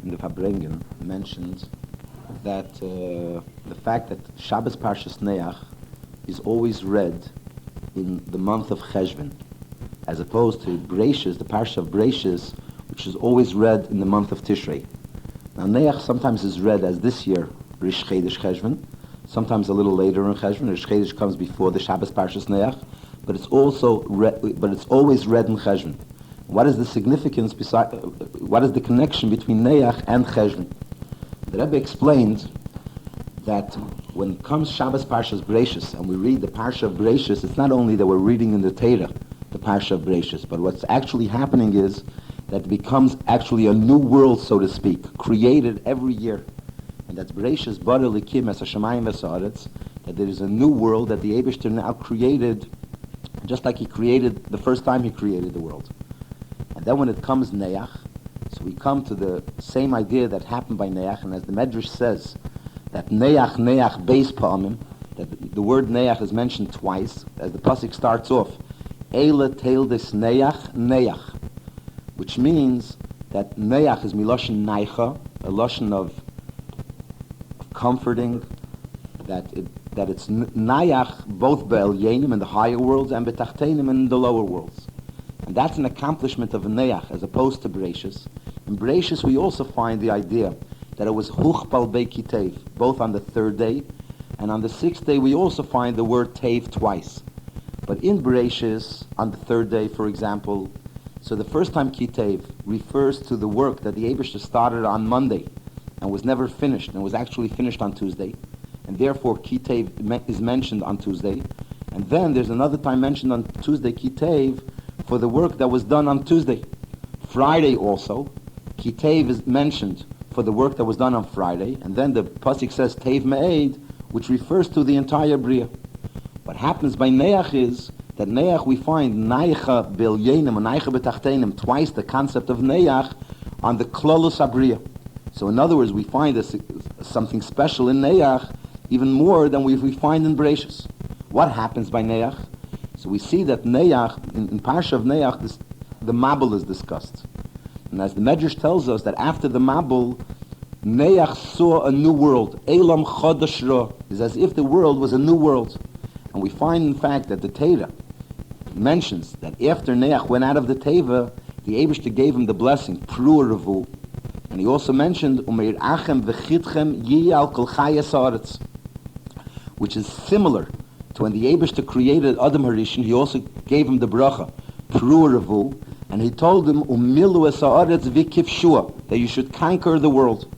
in the Farbrengen mentioned that the fact that Shabbos Parshas Noach is always read in the month of Cheshvan, as opposed to Bereishis, the Parsha of Bereishis, which is always read in the month of Tishrei. Now Noach sometimes is read as this year, Rish Chedesh Cheshvan, sometimes a little later in Cheshvan. Rish Chedesh comes before the Shabbos Parshas Noach, but it's always read in Cheshvan. What is the significance what is the connection between Noach and Cheshvan? The Rebbe explained that when it comes Shabbos Parshas Bereishis and we read the Parsha of Bereishis, it's not only that we're reading in the Torah the Parsha of Bereishis, but what's actually happening is that it becomes actually a new world, so to speak, created every year. And that's Bereishis bara Elikim es hashamayim v'sa'aretz, that there is a new world that the Eibishter now created, just like he created the first time he created the world. And then when it comes Noach, so we come to the same idea that happened by Noach, and as the Medrash says, that Noach beis pa'amim, that the word Noach is mentioned twice, as the pasuk starts off, Eile teildes Noach, which means that Noach is miloshin naicha, a loshin of comforting, that it's Noach both be'elyenim in the higher worlds and betachtenim in the lower worlds. And that's an accomplishment of Noach as opposed to Bereishis. In Bereishis we also find the idea that it was huchpal be'kitev, both on the third day, and on the sixth day we also find the word tev twice. But in Bereishis, on the third day, for example, so the first time kitev refers to the work that the Eibishter started on Monday and was never finished, and was actually finished on Tuesday, and therefore kitev is mentioned on Tuesday. And then there's another time mentioned on Tuesday, kitev, for the work that was done on Tuesday. Friday also, kitev is mentioned for the work that was done on Friday, and then the pasuk says tev me'ed, which refers to the entire bria. What happens by Noach is that Noach we find naicha b'elyenim and naicha b'tachtenim, twice the concept of Noach on the klolus abriya. So in other words, we find something special in Noach even more than we find in Bereishis. What happens by Noach? So we see that Noach, in Parsha of Noach, the Mabul is discussed. And as the Medrash tells us that after the Mabul, Noach saw a new world. Elam Chodesh Ra, is as if the world was a new world. And we find, in fact, that the Torah mentions that after Noach went out of the Teva, the Eibishter gave him the blessing, Pru Revu. And he also mentioned, Umeir Achem V'chitchem Yi Al Kol Chayes Haaretz, which is similar to when the Eibishter created Adam Harishon. He also gave him the bracha, Pru Revu, and he told him, Umilu es haaretz v'kifshua, that you should conquer the world.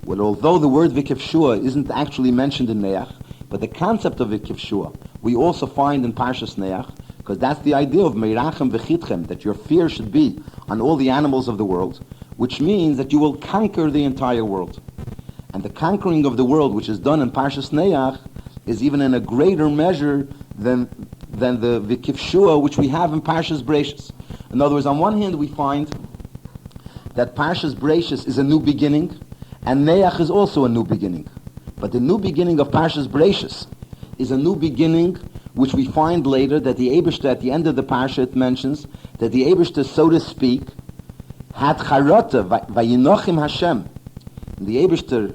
Well, although the word v'kifshua isn't actually mentioned in Noach, but the concept of v'kifshua we also find in Parshas Noach, because that's the idea of meirachem v'chitchem, that your fear should be on all the animals of the world, which means that you will conquer the entire world. And the conquering of the world, which is done in Parshas Noach, is even in a greater measure than the v'kifshua which we have in Parshas Bereishis. In other words, on one hand we find that Parshas Bereishis is a new beginning, and Noach is also a new beginning. But the new beginning of Parshas Bereishis is a new beginning which we find later that the Eibishter, at the end of the Parsha, it mentions that the Eibishter, so to speak, had charata vayinochim Hashem. And the Eibishter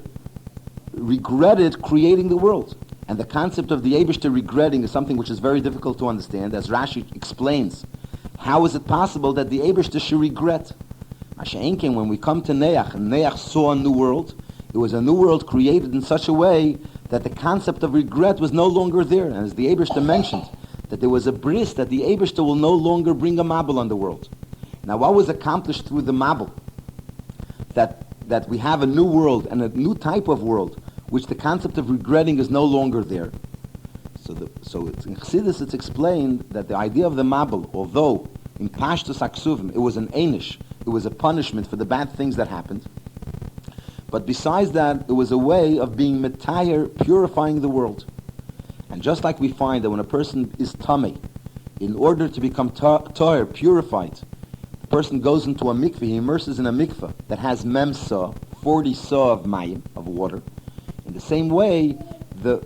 regretted creating the world. And the concept of the Eibishter regretting is something which is very difficult to understand. As Rashi explains, how is it possible that the Eibishter should regret? Masha'enken, when we come to Noach, and Noach saw a new world, it was a new world created in such a way that the concept of regret was no longer there. And as the Eibishter mentioned, that there was a bris, that the Eibishter will no longer bring a Mabul on the world. Now what was accomplished through the Mabul? That we have a new world and a new type of world, which the concept of regretting is no longer there. So in Chassidus it's explained that the idea of the Mabul, although in Pashtus Aksuvim it was an einish, it was a punishment for the bad things that happened, but besides that, it was a way of being metayr, purifying the world. And just like we find that when a person is tamei, in order to become tahir, purified, the person goes into a mikveh, he immerses in a mikveh that has mem sa, 40 sa of mayim, of water. In the same way, the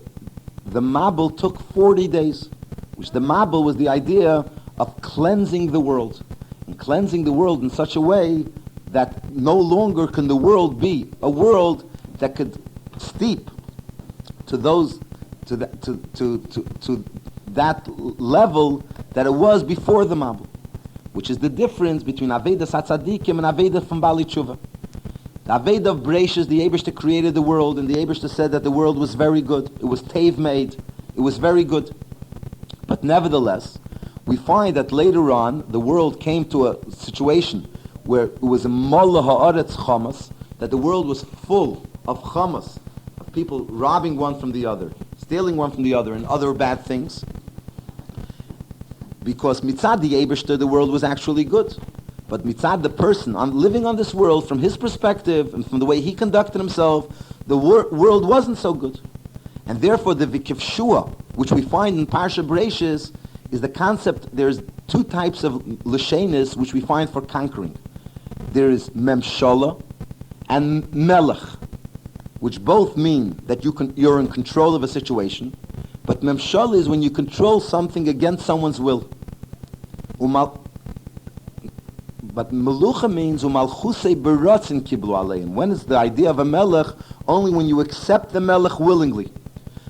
Mabul took 40 days, which the Mabul was the idea of cleansing the world. And cleansing the world in such a way that no longer can the world be a world that could steep to those to that level that it was before the Mabul, which is the difference between Avedas HaTzadikim and Avedah from Bali Tshuva. The Avedah of Bereishis, the Eibishter created the world, and the Eibishter said that the world was very good. It was Tev made. It was very good. But nevertheless, we find that later on, the world came to a situation where it was a Molla Ha'aretz Chamas, that the world was full of Chamas, of people robbing one from the other, stealing one from the other, and other bad things. Because mitzad the Eibishter, the world was actually good. But mitzad the person living on this world, from his perspective and from the way he conducted himself, the world wasn't so good. And therefore the Vikivshua, which we find in Parsha Bereishis, is the concept. There's two types of Lashenis which we find for conquering. There is Memshala and Melech, which both mean that you're in control of a situation. But Memshala is when you control something against someone's will. But Melucha means Umalchusei Beratzin Kiblu Aleim. When is the idea of a Melech? Only when you accept the Melech willingly.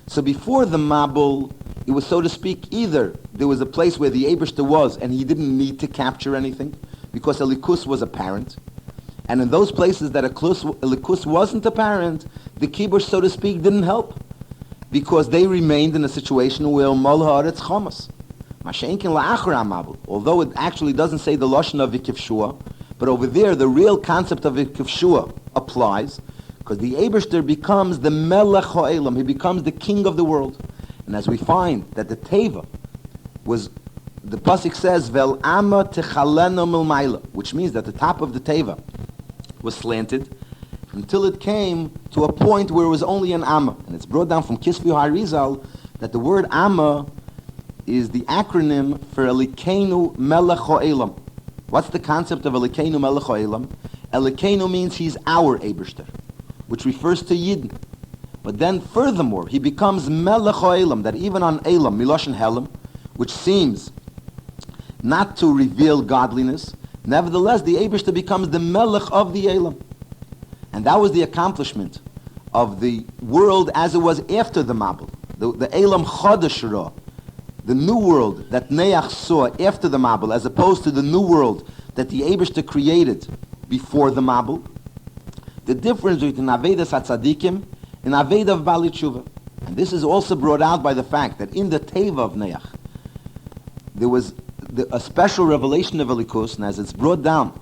So before the Mabul, it was, so to speak, either there was a place where the Eibishter was and he didn't need to capture anything because Elikus was apparent. And in those places that Elikus wasn't apparent, the Kibush, so to speak, didn't help because they remained in a situation where Mol Haaretz Chamas. Although it actually doesn't say the Lashon of Vikivshua, but over there the real concept of Vikivshua applies, because the Eibishter becomes the Melech Ha'elam, he becomes the king of the world. And as we find that the Teva was, the Pasuk says, Vel Amma Techalena Milmaila, which means that the top of the Teva was slanted until it came to a point where it was only an Amma. And it's brought down from Kisvi Harizal that the word Amma is the acronym for Elikenu Melech Ha'elam. What's the concept of Elikenu Melech Ha'elam? Elikenu means he's our Eibishter, which refers to Yidden. But then furthermore, he becomes Melech Ha'elam, that even on Elam, Miloshen Helam, which seems not to reveal godliness, nevertheless the Eibishter becomes the Melech of the Elam. And that was the accomplishment of the world as it was after the Mabul. The Elam Chodesh Ra, the new world that Noach saw after the Mabul, as opposed to the new world that the Eibishter created before the Mabul. The difference between Avedas HaTzadikim and Avedah of Bali Tshuva. And this is also brought out by the fact that in the Teva of Noach, there was a special revelation of Elikus, and as it's brought down,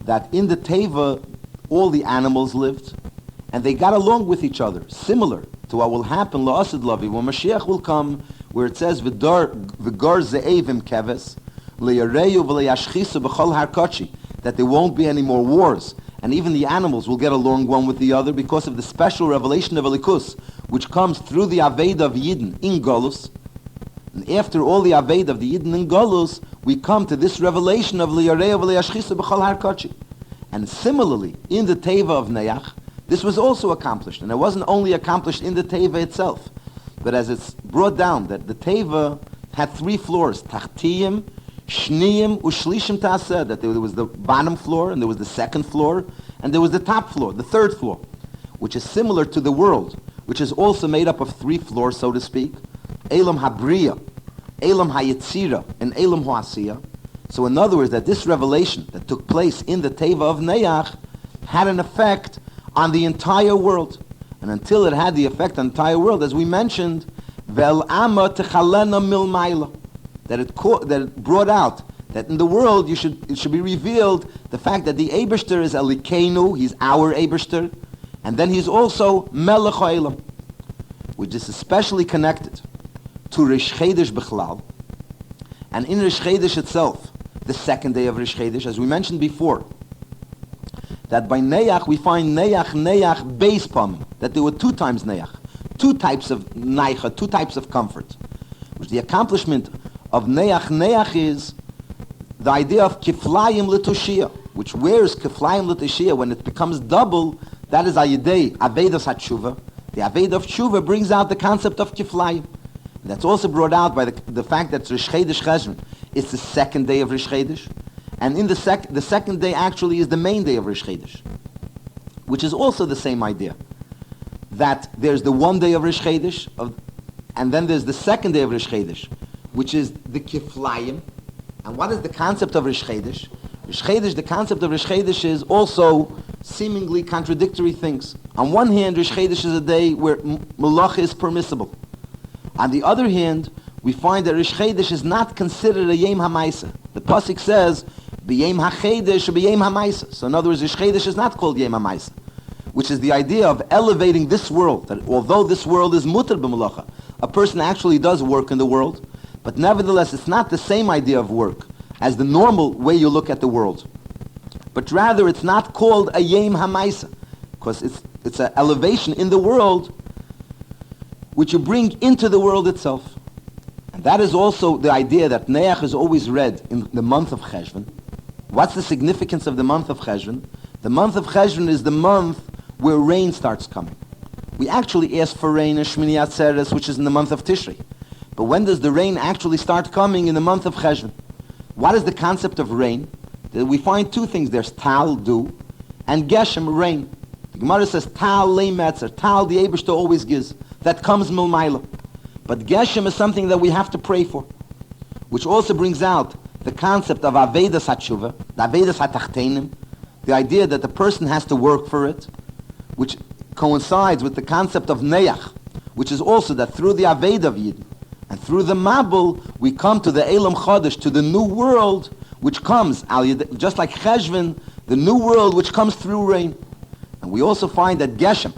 that in the Teva, all the animals lived, and they got along with each other, similar to what will happen La'asid Lavi, when Mashiach will come, where it says, V'gar ze'evim keves, le'yareyu v'le'yashchisu b'chol harkochi, that there won't be any more wars, and even the animals will get along one with the other because of the special revelation of Elikus, which comes through the Aveda of Yidden in Golus. And after all the Aveda of the Yidden in Golus, we come to this revelation of le'yareyu v'le'yashchisu b'chol harkochi. And similarly, in the Teva of Noach, this was also accomplished, and it wasn't only accomplished in the Teva itself, but as it's brought down that the Teva had 3 floors, Tachtiyim, Shniyim, Ushlishim Taseh, that there was the bottom floor, and there was the second floor, and there was the top floor, the third floor, which is similar to the world, which is also made up of 3 floors, so to speak, Elam Habriya, Elam Hayetzira, and Elam Hoasiya. So in other words, that this revelation that took place in the Teva of Noach had an effect on the entire world. And until it had the effect on the entire world, as we mentioned, Vel Amma Techalena Milmaila, that it brought out that in the world it should be revealed the fact that the Eibishter is Elikenu, he's our Eibishter, and then he's also Melech Ha'elam, which is especially connected to Rish Chodesh Bechlal, and in Rish Chodesh itself, the second day of Rish Chodesh, as we mentioned before, that by Noach we find Noach Beis Pam, that there were 2 times Noach, 2 types of Naicha, 2 types of comfort, which the accomplishment of Noach is the idea of Kiflayim L'Toshia, which wears Kiflayim L'Toshia when it becomes double, that is Ayidei, Avedas HaTshuva. The Aveda of Tshuva brings out the concept of Kiflayim. That's also brought out by the fact that Rish Chodesh Cheshvan is the second day of Rish Chodesh, And in the second day actually is the main day of Rish Chodesh, which is also the same idea. That there's the one day of Rish Chodesh, and then there's the second day of Rish Chodesh, which is the Kiflayim. And what is the concept of Rish Chodesh? Rish Chodesh, the concept of Rish Chodesh is also seemingly contradictory things. On one hand, Rish Chodesh is a day where Malacha is permissible. On the other hand, we find that Rish Chodesh is not considered a Yom HaMaisa. The Pasuk says, B'Yom HaChodesh or B'Yom HaMaisa. So in other words, Rish Chodesh is not called Yom HaMaisa, which is the idea of elevating this world, that although this world is mutar b'malacha, a person actually does work in the world, but nevertheless it's not the same idea of work as the normal way you look at the world. But rather it's not called a Yom HaMaisa, because it's an elevation in the world which you bring into the world itself. And that is also the idea that Noach is always read in the month of Cheshvan. What's the significance of the month of Cheshvan? The month of Cheshvan is the month where rain starts coming. We actually ask for rain in Shmini Atzeres, which is in the month of Tishrei. But when does the rain actually start coming? In the month of Cheshvan. What is the concept of rain? We find two things. There's Tal, dew, and Geshem, rain. The Gemara says Tal, lei metzer. Tal, the Eibishter always gives. That comes milmaila. But Geshem is something that we have to pray for, which also brings out the concept of Avedas HaTshuva, the Avedas HaTachtenim, the idea that the person has to work for it, which coincides with the concept of Noach, which is also that through the Aved of Yid and through the Mabul, we come to the Elam Chodesh, to the new world, which comes, just like Cheshvan, the new world which comes through rain. And we also find that Geshem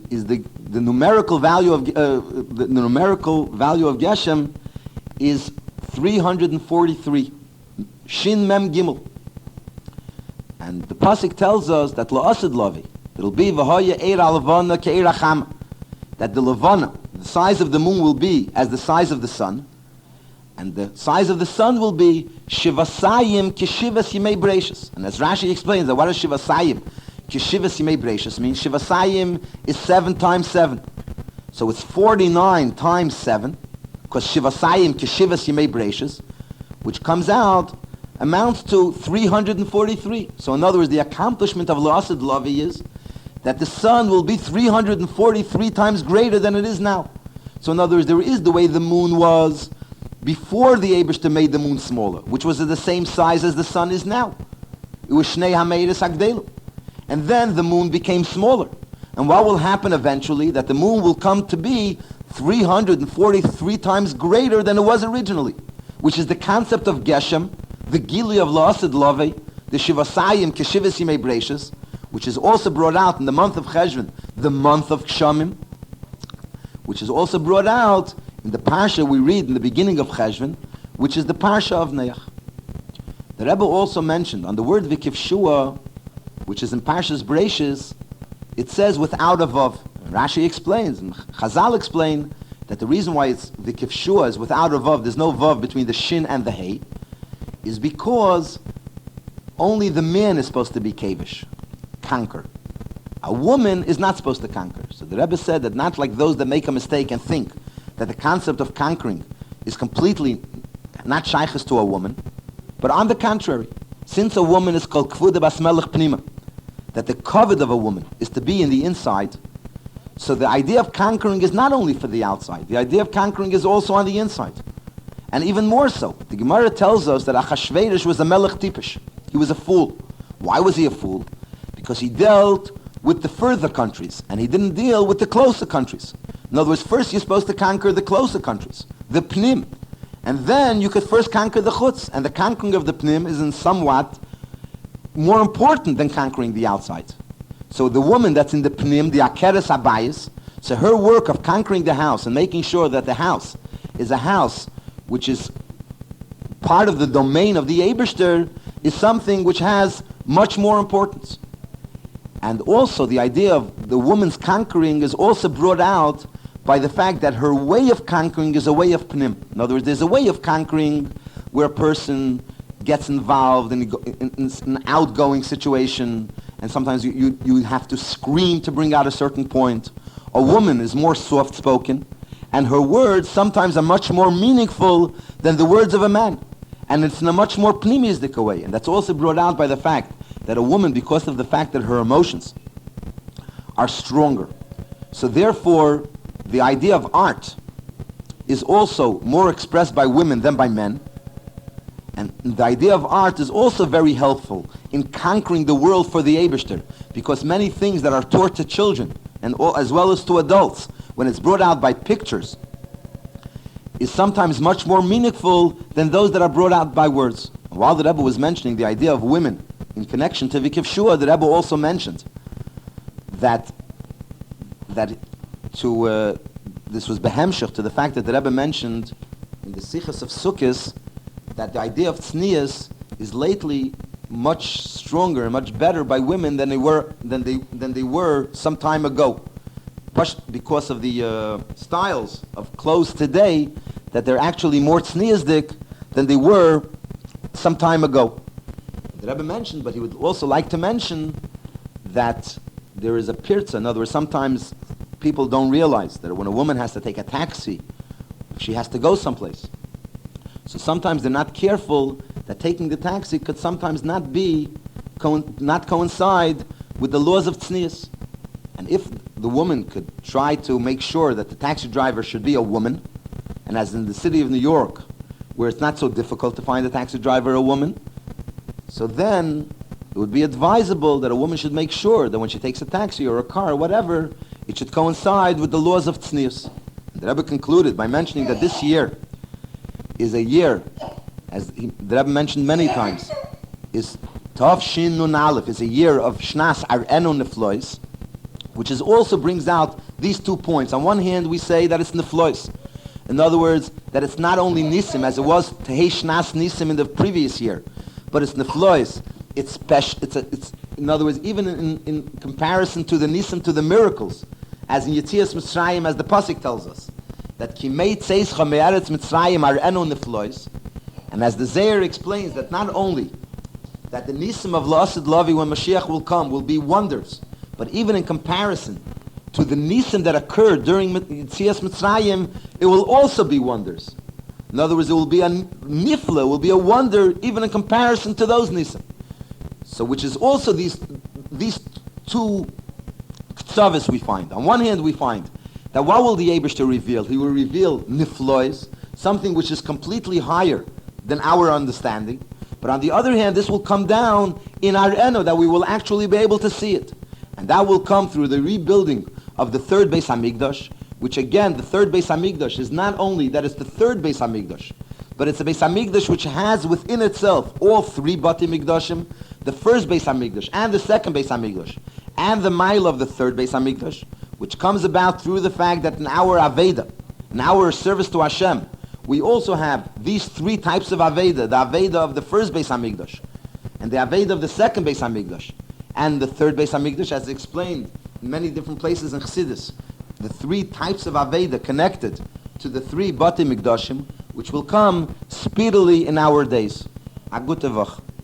is the numerical value of Geshem is 343, Shin Mem Gimel. And the Pasuk tells us that La'asid Lavi, it'll be V'hoya Eir Alavana Ke'eir Achama, that the Levana, the size of the moon, will be as the size of the sun, and the size of the sun will be Shivasayim Kishivas Yimei Breishis. And as Rashi explains, that what is Shivasayim Kishivas Yimei Breishis means? Shivasayim is 7 times 7. So it's 49 times 7, because Shivasayim Kishivas Yimei Breishis, which comes out, amounts to 343. So in other words, the accomplishment of La'asid Lavi is that the sun will be 343 times greater than it is now. So in other words, there is the way the moon was before the Eibishter made the moon smaller, which was at the same size as the sun is now. It was Shnei HaMeiris Agdelu. And then the moon became smaller. And what will happen eventually? That the moon will come to be 343 times greater than it was originally, which is the concept of Geshem, the Gili of La'asid Lavi, the Shivasayim Keshivas Yimei Breishis, which is also brought out in the month of Cheshvan, the month of Kshamim, which is also brought out in the Parsha we read in the beginning of Cheshvan, which is the Parsha of Noach. The Rebbe also mentioned on the word Vikivshua, which is in Parshas Breishis, it says without a vav. Rashi explains, and Chazal explain, that the reason why it's Vikivshua is without a vav, there's no vav between the shin and the hey, is because only the man is supposed to be kavish, conquer. A woman is not supposed to conquer. So the Rebbe said that not like those that make a mistake and think that the concept of conquering is completely not shaykhs to a woman, but on the contrary, since a woman is called kvuda bas melech pnima, that the covet of a woman is to be in the inside, so the idea of conquering is not only for the outside, the idea of conquering is also on the inside. And even more so, the Gemara tells us that Achashverosh was a melech tipish. He was a fool. Why was he a fool? Because he dealt with the further countries, and he didn't deal with the closer countries. In other words, first you're supposed to conquer the closer countries, the pnim, and then you could first conquer the chutz. And the conquering of the pnim is in somewhat more important than conquering the outside. So the woman that's in the pnim, the akeres abayis, so her work of conquering the house and making sure that the house is a house which is part of the domain of the Eibishter, is something which has much more importance. And also the idea of the woman's conquering is also brought out by the fact that her way of conquering is a way of pnim. In other words, there's a way of conquering where a person gets involved in an outgoing situation, and sometimes you have to scream to bring out a certain point. A woman is more soft-spoken, and her words sometimes are much more meaningful than the words of a man. And it's in a much more pneumistic way. And that's also brought out by the fact that a woman, because of the fact that her emotions are stronger, so therefore the idea of art is also more expressed by women than by men. And the idea of art is also very helpful in conquering the world for the Eibishter, because many things that are taught to children, and as well as to adults, when it's brought out by pictures, is sometimes much more meaningful than those that are brought out by words. And while the Rebbe was mentioning the idea of women in connection to Vikiv Shua, the Rebbe also mentioned that this was behemshech to the fact that the Rebbe mentioned in the Sichos of Sukkos that the idea of tznius is lately much stronger and much better by women than they were some time ago. Because of the styles of clothes today, that they're actually more tzniusdik than they were some time ago. The Rebbe mentioned, but he would also like to mention that there is a pirza. In other words, sometimes people don't realize that when a woman has to take a taxi, she has to go someplace. So sometimes they're not careful that taking the taxi could sometimes not coincide with the laws of tznius. And if the woman could try to make sure that the taxi driver should be a woman, and as in the city of New York, where it's not so difficult to find a taxi driver a woman, so then it would be advisable that a woman should make sure that when she takes a taxi or a car or whatever, it should coincide with the laws of tznius. And the Rebbe concluded by mentioning that this year is a year, as the Rebbe mentioned many times, is Tov Shin Nun Aleph, is a year of Shnas Ar'enu Neflois, which is also brings out these 2 points. On one hand, we say that it's Neflois. In other words, that it's not only Nisim, as it was Tehei Shnas Nisim in the previous year, but it's Neflois. It's special. It's in other words, even in comparison to the Nisim, to the miracles, as in Yetzias Mitzrayim, as the Pasuk tells us, that Kimei Tzeischa Me'eretz Mitzrayim Ar'enu Neflois, and as the Zohar explains that not only that the Nisim of La'asid Lavi when Mashiach will come will be wonders, but even in comparison to the Nisim that occurred during Yetzias Mitzrayim, it will also be wonders. In other words, it will be a nifla, it will be a wonder even in comparison to those Nisim. So which is also these 2 ktsavis we find. On one hand we find that what will the Eibishter reveal? He will reveal niflois, something which is completely higher than our understanding. But on the other hand, this will come down in our eno, that we will actually be able to see it. And that will come through the rebuilding of the third Beis HaMikdash, which again, the third Beis HaMikdash is not only that it's the third Beis HaMikdash, but it's a Beis HaMikdash which has within itself all 3 Bati Mikdashim, the first Beis HaMikdash and the second Beis HaMikdash, and the mile of the third Beis HaMikdash, which comes about through the fact that in our Aveda, in our service to Hashem, we also have these 3 types of Aveda, the Aveda of the first Beis HaMikdash, and the Aveda of the second Beis HaMikdash, and the third Beis HaMikdash, as explained in many different places in Chassidus, the 3 types of Aveda connected to the 3 Bati Mikdashim, which will come speedily in our days. A gute Woche.